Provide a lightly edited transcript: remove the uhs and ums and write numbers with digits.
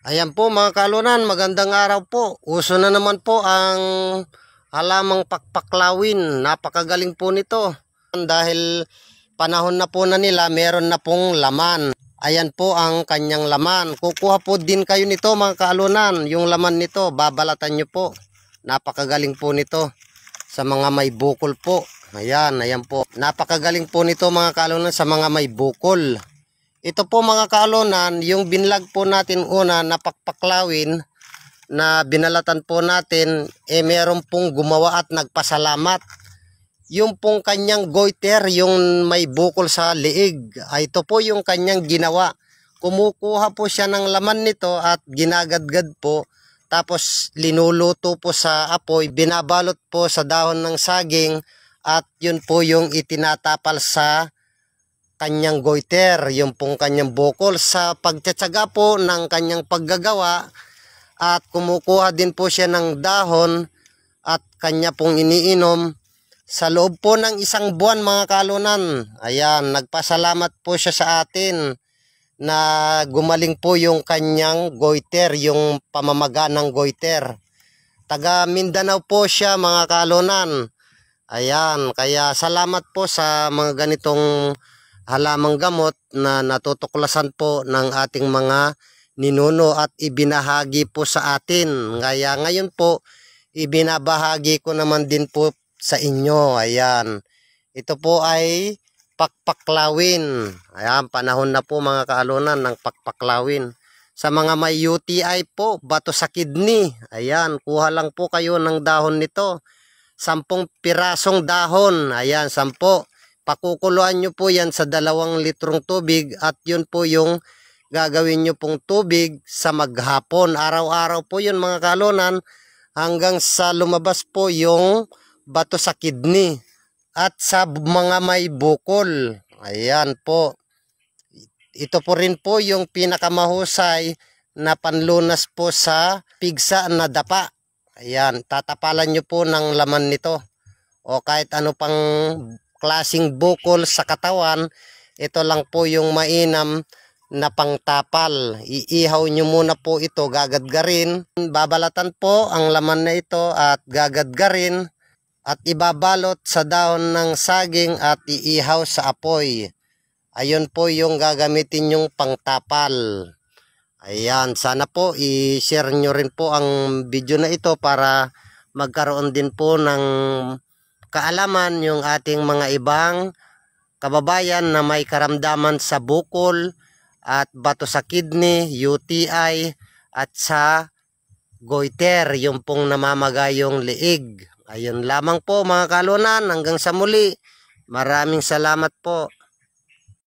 Ayan po mga kalunan, magandang araw po. Uso na naman po ang halamang pakpaklawin. Napakagaling po nito. Dahil panahon na po na nila, meron na pong laman. Ayan po ang kanyang laman. Kukuha po din kayo nito mga kalunan. Yung laman nito, babalatan nyo po. Napakagaling po nito sa mga may bukol po. Ayan po. Napakagaling po nito mga kalunan sa mga may bukol. Ito po mga kalunan, yung binlag po natin una na pakpaklawin na binalatan po natin, meron pong gumawa at nagpasalamat. Yung pong kanyang goiter, yung may bukol sa liig, ito po yung kanyang ginawa. Kumukuha po siya ng laman nito at ginagadgad po. Tapos linuluto po sa apoy, binabalot po sa dahon ng saging at yun po yung itinatapal sa kanyang goiter, yung pong kanyang bukol sa pagtsatsaga po ng kanyang paggagawa. At kumukuha din po siya ng dahon at kanya pong iniinom sa loob po ng 1 buwan mga kalunan. Ayan, nagpasalamat po siya sa atin na gumaling po yung kanyang goiter, yung pamamaga ng goiter. Taga Mindanao po siya mga kalunan. Ayan, kaya salamat po sa mga ganitong halamang gamot na natutuklasan po ng ating mga ninuno at ibinahagi po sa atin. Kaya ngayon po, ibinabahagi ko naman din po sa inyo. Ayan. Ito po ay pakpaklawin. Ayan, panahon na po mga kalunan ng pakpaklawin. Sa mga may UTI po, bato sa kidney. Ayan, kuha lang po kayo ng dahon nito. 10 pirasong dahon. Ayan, 10. Pakukuluan nyo po yan sa 2 litrong tubig at yun po yung gagawin nyo pong tubig sa maghapon. Araw-araw po yun mga kalunan hanggang sa lumabas po yung bato sa kidney at sa mga may bukol. Ayan po. Ito po rin po yung pinakamahusay na panlunas po sa pigsa na dapa. Ayan, tatapalan nyo po ng laman nito o kahit ano pang klasing bukol sa katawan, ito lang po yung mainam na pangtapal. Iihaw nyo muna po ito, gagadgarin. Babalatan po ang laman na ito at gagadgarin at ibabalot sa dahon ng saging at iihaw sa apoy. Ayun po yung gagamitin yung pangtapal. Ayan, sana po i-share nyo rin po ang video na ito para magkaroon din po ng kaalaman yung ating mga ibang kababayan na may karamdaman sa bukol at bato sa kidney, UTI at sa goiter, yung pong namamagayong liig. Ayun lamang po mga kalunan, hanggang sa muli. Maraming salamat po.